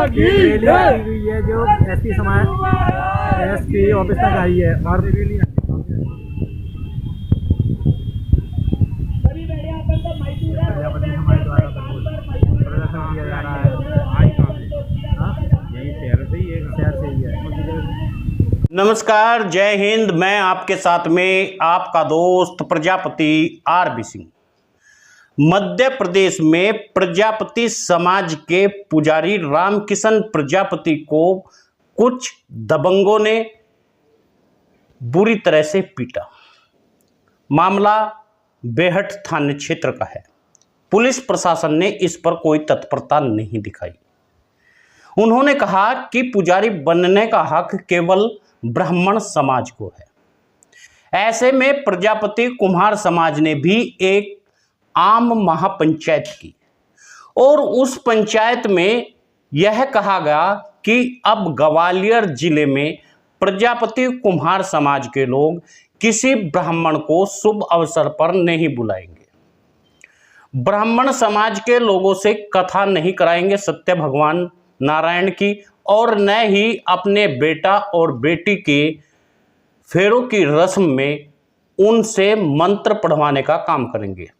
Rally की हुई है जो एसपी ऑफिस तक आई है और प्रजापति समाज द्वारा प्रदर्शन किया जा रहा है। यही शहर से ही है। नमस्कार, जय हिंद। मैं आपके साथ में आपका दोस्त प्रजापति आरबी सिंह। मध्य प्रदेश में प्रजापति समाज के पुजारी रामकिशन प्रजापति को कुछ दबंगों ने बुरी तरह से पीटा। मामला बेहट थाने क्षेत्र का है। पुलिस प्रशासन ने इस पर कोई तत्परता नहीं दिखाई। उन्होंने कहा कि पुजारी बनने का हक केवल ब्राह्मण समाज को है। ऐसे में प्रजापति कुम्हार समाज ने भी एक आम महापंचायत की और उस पंचायत में यह कहा गया कि अब ग्वालियर जिले में प्रजापति कुम्हार समाज के लोग किसी ब्राह्मण को शुभ अवसर पर नहीं बुलाएंगे, ब्राह्मण समाज के लोगों से कथा नहीं कराएंगे सत्य भगवान नारायण की, और न ही अपने बेटा और बेटी के फेरों की रस्म में उनसे मंत्र पढ़वाने का काम करेंगे।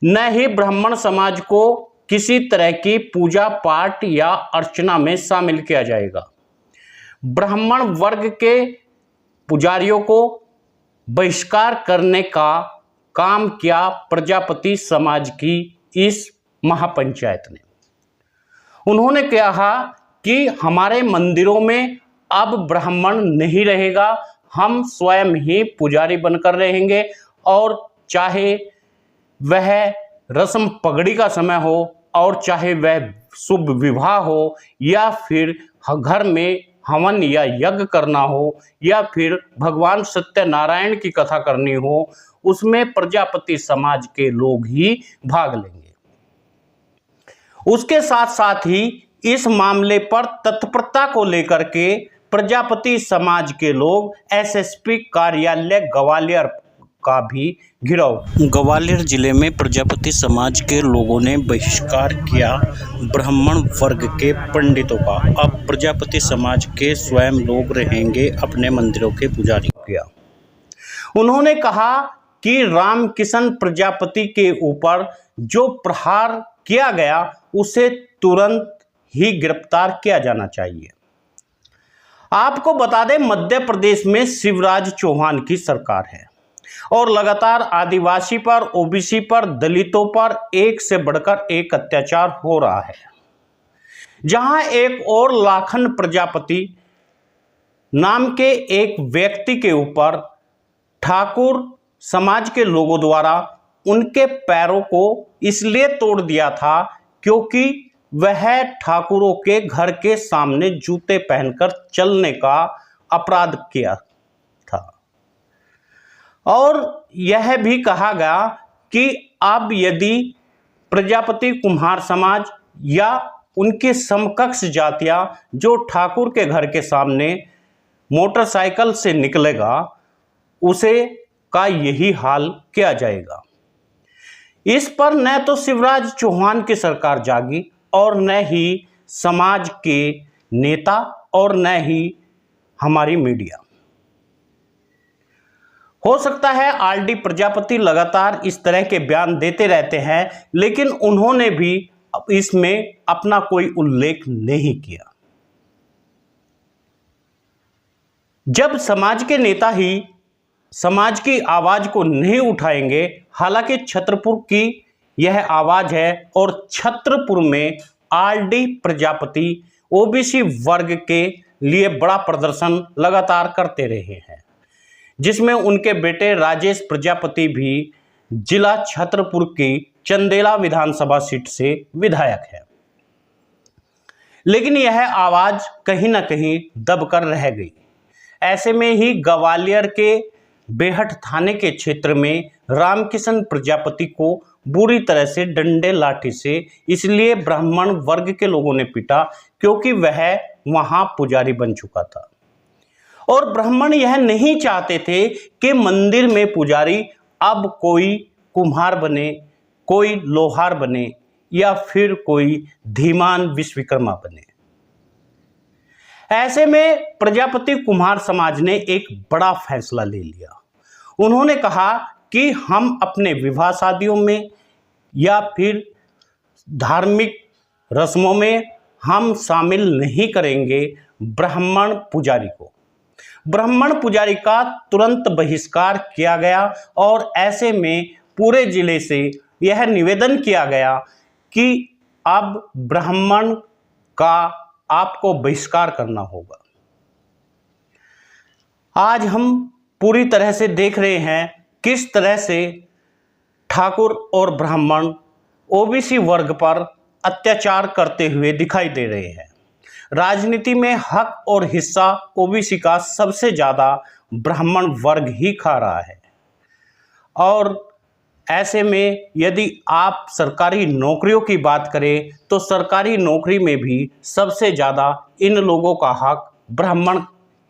न ही ब्राह्मण समाज को किसी तरह की पूजा पाठ या अर्चना में शामिल किया जाएगा। ब्राह्मण वर्ग के पुजारियों को बहिष्कार करने का काम किया प्रजापति समाज की इस महापंचायत ने। उन्होंने कहा कि हमारे मंदिरों में अब ब्राह्मण नहीं रहेगा, हम स्वयं ही पुजारी बनकर रहेंगे, और चाहे वह रस्म पगड़ी का समय हो और चाहे वह शुभ विवाह हो या फिर घर में हवन या यज्ञ करना हो या फिर भगवान सत्यनारायण की कथा करनी हो, उसमें प्रजापति समाज के लोग ही भाग लेंगे। उसके साथ साथ ही इस मामले पर तत्परता को लेकर के प्रजापति समाज के लोग एसएसपी कार्यालय ग्वालियर का भी घेराव। ग्वालियर जिले में प्रजापति समाज के लोगों ने बहिष्कार किया ब्राह्मण वर्ग के पंडितों का। अब प्रजापति समाज के स्वयं लोग रहेंगे अपने मंदिरों के पुजारी किया। उन्होंने कहा कि रामकिशन प्रजापति के ऊपर जो प्रहार किया गया उसे तुरंत ही गिरफ्तार किया जाना चाहिए। आपको बता दें, मध्य प्रदेश में शिवराज चौहान की सरकार है और लगातार आदिवासी पर, ओबीसी पर, दलितों पर एक से बढ़कर एक अत्याचार हो रहा है। जहां एक और लाखन प्रजापति नाम के एक व्यक्ति के ऊपर ठाकुर समाज के लोगों द्वारा उनके पैरों को इसलिए तोड़ दिया था क्योंकि वह ठाकुरों के घर के सामने जूते पहनकर चलने का अपराध किया था। और यह भी कहा गया कि अब यदि प्रजापति कुम्हार समाज या उनके समकक्ष जातियां जो ठाकुर के घर के सामने मोटरसाइकिल से निकलेगा, उसे का यही हाल किया जाएगा। इस पर न तो शिवराज चौहान की सरकार जागी और न ही समाज के नेता और न ही हमारी मीडिया। हो सकता है आरडी प्रजापति लगातार इस तरह के बयान देते रहते हैं, लेकिन उन्होंने भी इसमें अपना कोई उल्लेख नहीं किया। जब समाज के नेता ही समाज की आवाज को नहीं उठाएंगे, हालांकि छतरपुर की यह आवाज है और छतरपुर में आरडी प्रजापति ओबीसी वर्ग के लिए बड़ा प्रदर्शन लगातार करते रहे हैं, जिसमें उनके बेटे राजेश प्रजापति भी जिला छतरपुर की चंदेला विधानसभा सीट से विधायक है। लेकिन यह आवाज कहीं ना कहीं दबकर रह गई। ऐसे में ही ग्वालियर के बेहट थाने के क्षेत्र में रामकिशन प्रजापति को बुरी तरह से डंडे लाठी से इसलिए ब्राह्मण वर्ग के लोगों ने पीटा क्योंकि वह वहां पुजारी बन चुका था। और ब्राह्मण यह नहीं चाहते थे कि मंदिर में पुजारी अब कोई कुम्हार बने, कोई लोहार बने या फिर कोई धीमान विश्वकर्मा बने। ऐसे में प्रजापति कुम्हार समाज ने एक बड़ा फैसला ले लिया। उन्होंने कहा कि हम अपने विवाह शादियों में या फिर धार्मिक रस्मों में हम शामिल नहीं करेंगे ब्राह्मण पुजारी को। ब्राह्मण पुजारी का तुरंत बहिष्कार किया गया और ऐसे में पूरे जिले से यह निवेदन किया गया कि अब ब्राह्मण का आपको बहिष्कार करना होगा। आज हम पूरी तरह से देख रहे हैं किस तरह से ठाकुर और ब्राह्मण ओबीसी वर्ग पर अत्याचार करते हुए दिखाई दे रहे हैं। राजनीति में हक और हिस्सा ओबीसी का सबसे ज़्यादा ब्राह्मण वर्ग ही खा रहा है। और ऐसे में यदि आप सरकारी नौकरियों की बात करें तो सरकारी नौकरी में भी सबसे ज़्यादा इन लोगों का हक ब्राह्मण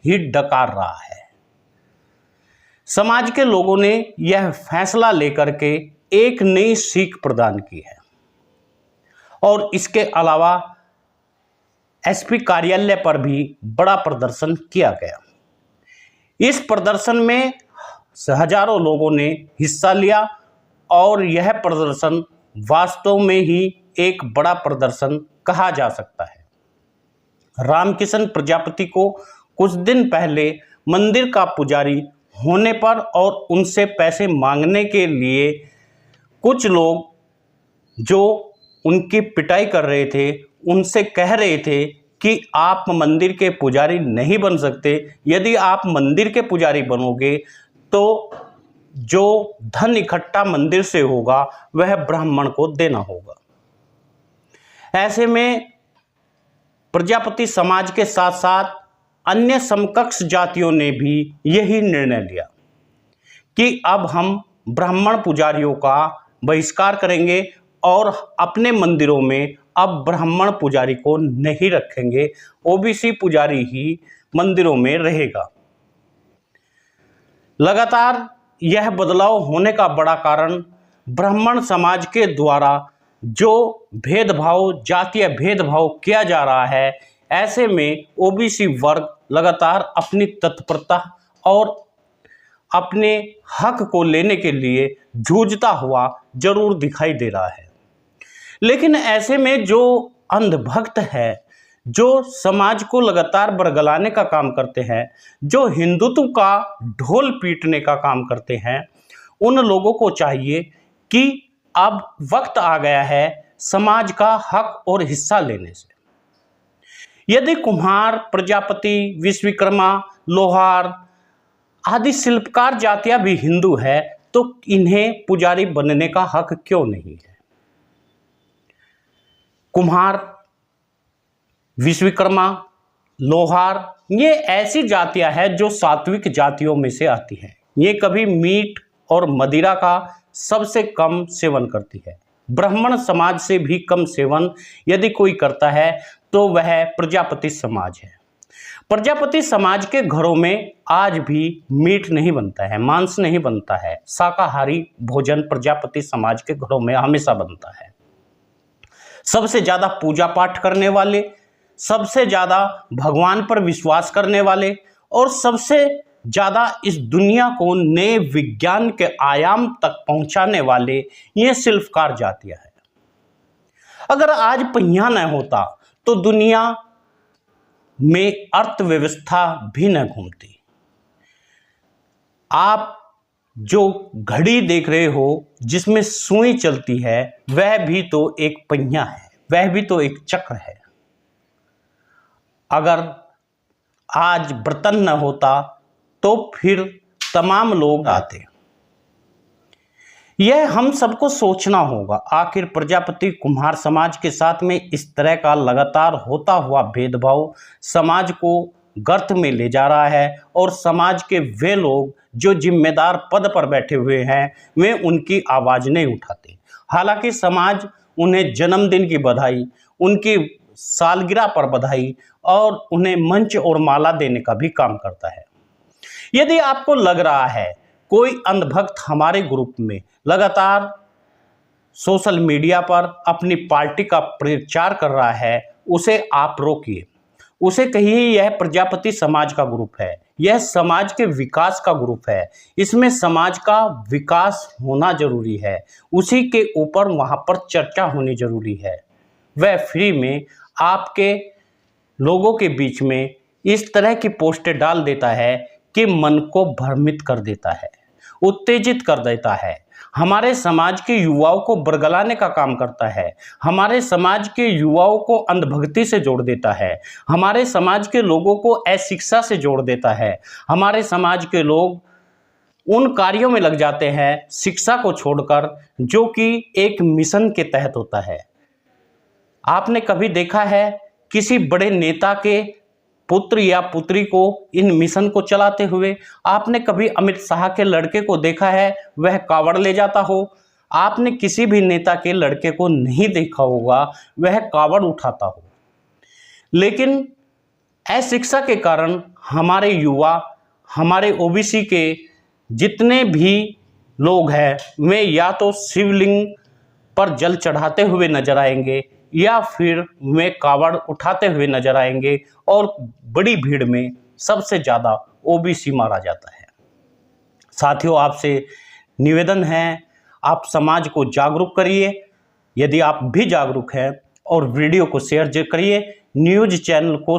ही डकार रहा है। समाज के लोगों ने यह फैसला लेकर के एक नई सीख प्रदान की है और इसके अलावा एसपी कार्यालय पर भी बड़ा प्रदर्शन किया गया। इस प्रदर्शन में हजारों लोगों ने हिस्सा लिया और यह प्रदर्शन वास्तव में ही एक बड़ा प्रदर्शन कहा जा सकता है। रामकिशन प्रजापति को कुछ दिन पहले मंदिर का पुजारी होने पर और उनसे पैसे मांगने के लिए कुछ लोग जो उनकी पिटाई कर रहे थे उनसे कह रहे थे कि आप मंदिर के पुजारी नहीं बन सकते, यदि आप मंदिर के पुजारी बनोगे तो जो धन इकट्ठा मंदिर से होगा वह ब्राह्मण को देना होगा। ऐसे में प्रजापति समाज के साथ साथ अन्य समकक्ष जातियों ने भी यही निर्णय लिया कि अब हम ब्राह्मण पुजारियों का बहिष्कार करेंगे और अपने मंदिरों में अब ब्राह्मण पुजारी को नहीं रखेंगे, ओबीसी पुजारी ही मंदिरों में रहेगा। लगातार यह बदलाव होने का बड़ा कारण ब्राह्मण समाज के द्वारा जो भेदभाव, जातीय भेदभाव किया जा रहा है, ऐसे में ओबीसी वर्ग लगातार अपनी तत्परता और अपने हक को लेने के लिए जूझता हुआ जरूर दिखाई दे रहा है। लेकिन ऐसे में जो अंधभक्त है, जो समाज को लगातार बरगलाने का काम करते हैं, जो हिंदुत्व का ढोल पीटने का काम करते हैं, उन लोगों को चाहिए कि अब वक्त आ गया है समाज का हक और हिस्सा लेने से। यदि कुम्हार, प्रजापति, विश्वकर्मा, लोहार आदि शिल्पकार जातियां भी हिंदू है तो इन्हें पुजारी बनने का हक क्यों नहीं है? कुम्हार, विश्वकर्मा, लोहार ये ऐसी जातियां हैं जो सात्विक जातियों में से आती हैं। ये कभी मीट और मदिरा का सबसे कम सेवन करती है। ब्राह्मण समाज से भी कम सेवन यदि कोई करता है तो वह प्रजापति समाज है। प्रजापति समाज के घरों में आज भी मीट नहीं बनता है, मांस नहीं बनता है। शाकाहारी भोजन प्रजापति समाज के घरों में हमेशा बनता है। सबसे ज़्यादा पूजा पाठ करने वाले, सबसे ज़्यादा भगवान पर विश्वास करने वाले और सबसे ज़्यादा इस दुनिया को नए विज्ञान के आयाम तक पहुंचाने वाले ये शिल्पकार जातियां हैं। अगर आज पहिया न होता तो दुनिया में अर्थव्यवस्था भी न घूमती। आप जो घड़ी देख रहे हो जिसमें सुई चलती है वह भी तो एक पहिया है, वह भी तो एक चक्र है। अगर आज बर्तन न होता तो फिर तमाम लोग आते। यह हम सबको सोचना होगा, आखिर प्रजापति कुम्हार समाज के साथ में इस तरह का लगातार होता हुआ भेदभाव समाज को गर्त में ले जा रहा है और समाज के वे लोग जो जिम्मेदार पद पर बैठे हुए हैं वे उनकी आवाज़ नहीं उठाते। हालांकि समाज उन्हें जन्मदिन की बधाई, उनकी सालगिरह पर बधाई और उन्हें मंच और माला देने का भी काम करता है। यदि आपको लग रहा है कोई अंधभक्त हमारे ग्रुप में लगातार सोशल मीडिया पर अपनी पार्टी का प्रचार कर रहा है, उसे आप रोकिए। उसे कहिए यह प्रजापति समाज का ग्रुप है, यह समाज के विकास का ग्रुप है। इसमें समाज का विकास होना जरूरी है, उसी के ऊपर वहाँ पर चर्चा होनी जरूरी है। वह फ्री में आपके लोगों के बीच में इस तरह की पोस्टें डाल देता है कि मन को भ्रमित कर देता है, उत्तेजित कर देता है, हमारे समाज के युवाओं को बरगलाने का काम करता है, हमारे समाज के युवाओं को अंधभक्ति से जोड़ देता है, हमारे समाज के लोगों को अशिक्षा से जोड़ देता है, हमारे समाज के लोग उन कार्यों में लग जाते हैं शिक्षा को छोड़कर जो कि एक मिशन के तहत होता है। आपने कभी देखा है किसी बड़े नेता के पुत्र या पुत्री को इन मिशन को चलाते हुए? आपने कभी अमित शाह के लड़के को देखा है वह कावड़ ले जाता हो? आपने किसी भी नेता के लड़के को नहीं देखा होगा वह कावड़ उठाता हो। लेकिन अशिक्षा के कारण हमारे युवा, हमारे ओबीसी के जितने भी लोग हैं वे या तो शिवलिंग पर जल चढ़ाते हुए नजर आएंगे या फिर वे कावड़ उठाते हुए नजर आएंगे और बड़ी भीड़ में सबसे ज़्यादा ओबीसी मारा जाता है। साथियों, आपसे निवेदन है, आप समाज को जागरूक करिए। यदि आप भी जागरूक हैं और वीडियो को शेयर करिए, न्यूज़ चैनल को